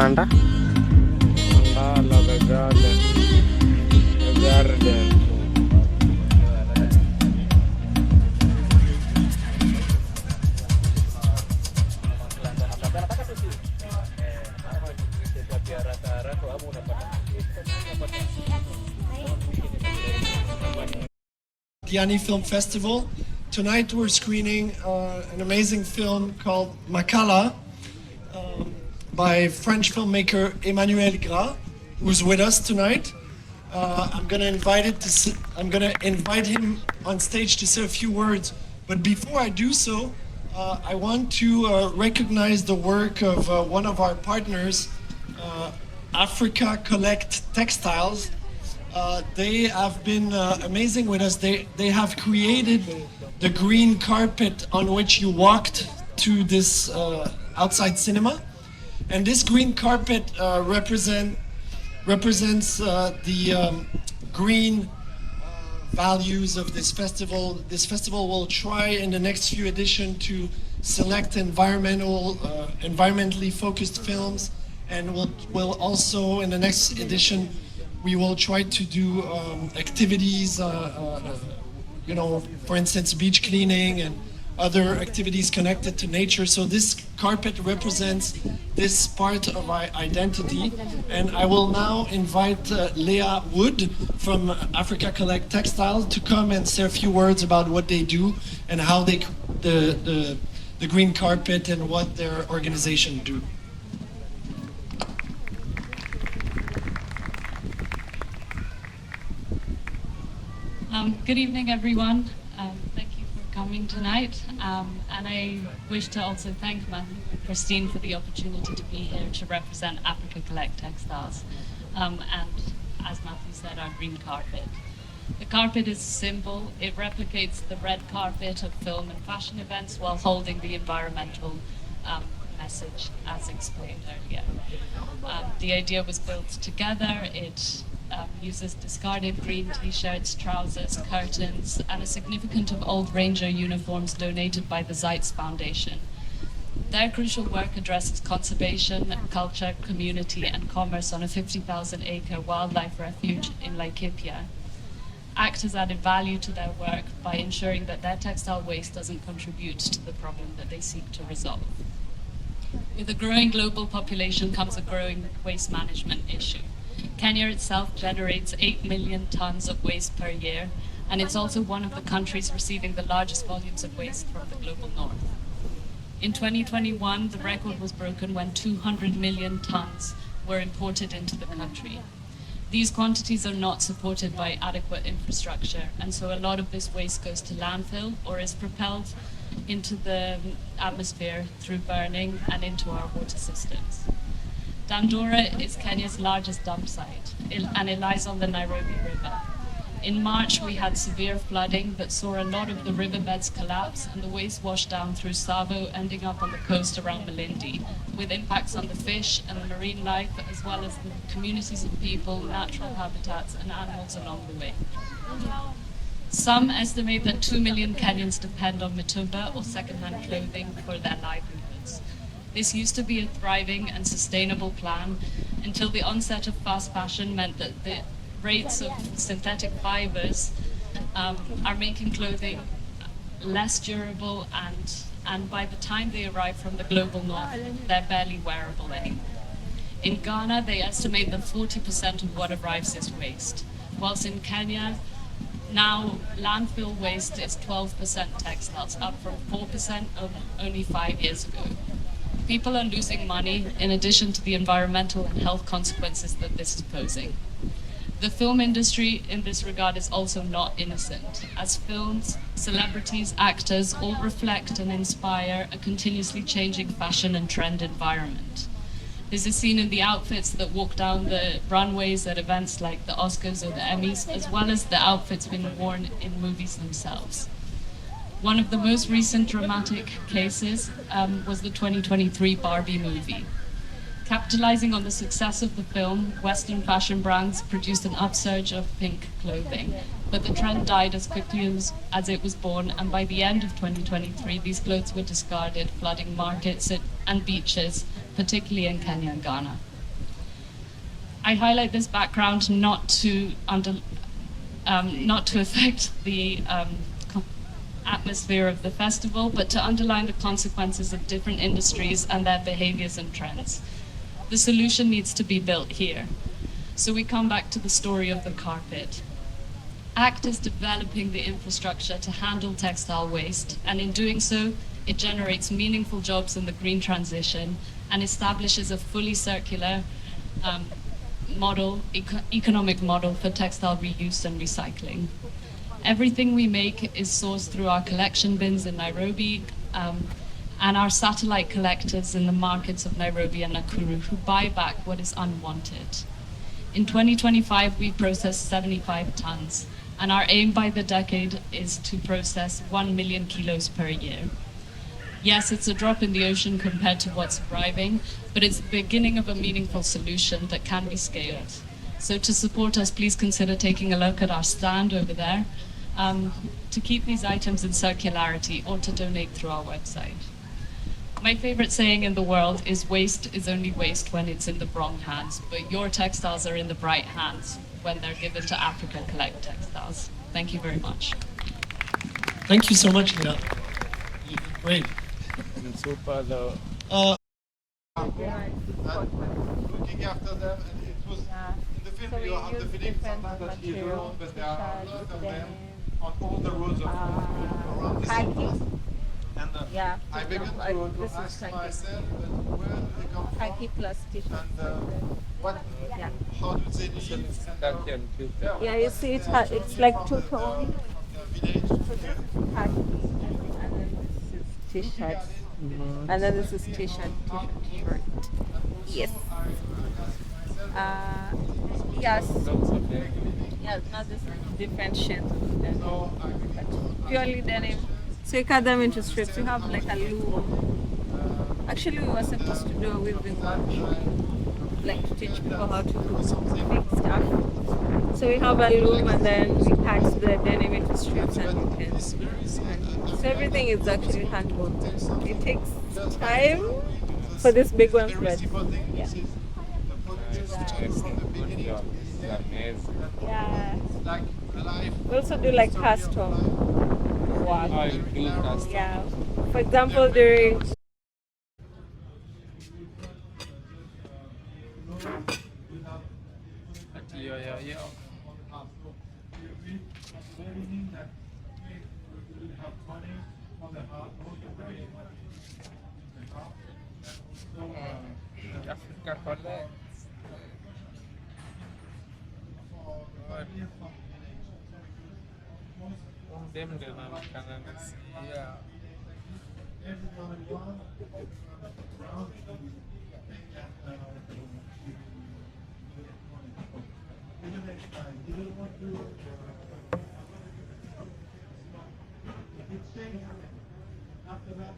manda. Mandala, the garden. The garden. Diani Film Festival. Tonight we're screening an amazing film called Makala by French filmmaker Emmanuel Gras, who's with us tonight. I'm gonna invite him on stage to say a few words. But before I do so, I want to recognize the work of one of our partners, Africa Collect Textiles. They have been amazing with us. They have created the green carpet on which you walked to this outside cinema. And this green carpet represents the green values of this festival. This festival will try in the next few editions to select environmentally focused films, and will also in the next edition we will try to do activities, for instance, beach cleaning and other activities connected to nature. So this carpet represents this part of our identity. And I will now invite Leah Wood from Africa Collect Textiles to come and say a few words about what they do and how the green carpet and what their organization do. Good evening, everyone. Thank you for coming tonight. And I wish to also thank Matthew and Christine for the opportunity to be here to represent Africa Collect Textiles. And as Matthew said, our green carpet. The carpet is a symbol. It replicates the red carpet of film and fashion events while holding the environmental message as explained earlier. The idea was built together. It uses discarded green t-shirts, trousers, curtains, and a significant of old ranger uniforms donated by the Zeitz Foundation. Their crucial work addresses conservation, culture, community, and commerce on a 50,000-acre wildlife refuge in Laikipia. ACT has added value to their work by ensuring that their textile waste doesn't contribute to the problem that they seek to resolve. With a growing global population comes a growing waste management issue. Kenya itself generates 8 million tons of waste per year, and it's also one of the countries receiving the largest volumes of waste from the global north. In 2021, the record was broken when 200 million tons were imported into the country. These quantities are not supported by adequate infrastructure, and so a lot of this waste goes to landfill or is propelled into the atmosphere through burning and into our water systems. Dandora is Kenya's largest dump site, and it lies on the Nairobi River. In March, we had severe flooding that saw a lot of the riverbeds collapse and the waste washed down through Savo, ending up on the coast around Malindi, with impacts on the fish and the marine life, as well as the communities of people, natural habitats, and animals along the way. Some estimate that 2 million Kenyans depend on mitumba or second-hand clothing for their livelihoods. This used to be a thriving and sustainable plan until the onset of fast fashion meant that the rates of synthetic fibers are making clothing less durable, and by the time they arrive from the global north, they're barely wearable anymore. In Ghana, they estimate that 40% of what arrives is waste, whilst in Kenya, now landfill waste is 12% textiles, up from 4% only 5 years ago. People are losing money in addition to the environmental and health consequences that this is posing. The film industry in this regard is also not innocent, as films, celebrities, actors all reflect and inspire a continuously changing fashion and trend environment. This is seen in the outfits that walk down the runways at events like the Oscars or the Emmys, as well as the outfits being worn in movies themselves. One of the most recent dramatic cases was the 2023 Barbie movie. Capitalizing on the success of the film, Western fashion brands produced an upsurge of pink clothing, but the trend died as quickly as it was born, and by the end of 2023, these clothes were discarded, flooding markets and beaches, particularly in Kenya and Ghana. I highlight this background not to affect the atmosphere of the festival, but to underline the consequences of different industries and their behaviors and trends. The solution needs to be built here. So we come back to the story of the carpet. ACT is developing the infrastructure to handle textile waste, and in doing so, it generates meaningful jobs in the green transition and establishes a fully circular economic model for textile reuse and recycling. Everything we make is sourced through our collection bins in Nairobi and our satellite collectors in the markets of Nairobi and Nakuru, who buy back what is unwanted. In 2025, we processed 75 tons, and our aim by the decade is to process 1 million kilos per year. Yes, it's a drop in the ocean compared to what's arriving, but it's the beginning of a meaningful solution that can be scaled. So to support us, please consider taking a look at our stand over there to keep these items in circularity or to donate through our website. My favorite saying in the world is waste is only waste when it's in the wrong hands, but your textiles are in the right hands when they're given to Africa Collect Textiles. Thank you very much. Thank you so much, Leah. Great. Super though. Looking after them, and it was in the film So you have the feeling sometimes that you're alone, but there are a lot of them on all the roads of around the city. And Yeah. I began to This is ask khaki. myself, where do they come from? Khaki plus t-shirt. And what? Yeah. How do they live? That can keep it. Yeah, you see it's like two-tone. Village. Khaki. And then this is t-shirt. And then this is t-shirt, t-shirt. Yes. Yes. Lots of them. Yeah, not just different shades of denim, but purely denim. So you cut them into strips. You have like a loom. Actually, we were supposed to do a weaving workshop, like to teach people how to make stuff. So we have a loom, and then we cut the denim into strips and we can. So everything is actually hand woven. It takes time for this big one, but yeah. Good job. It's amazing. Yeah. Like alive. We also do like custom work. How you do custom. Yeah. For example, during Yeah. Africa Collect. Them zinaonekana nasikia After that,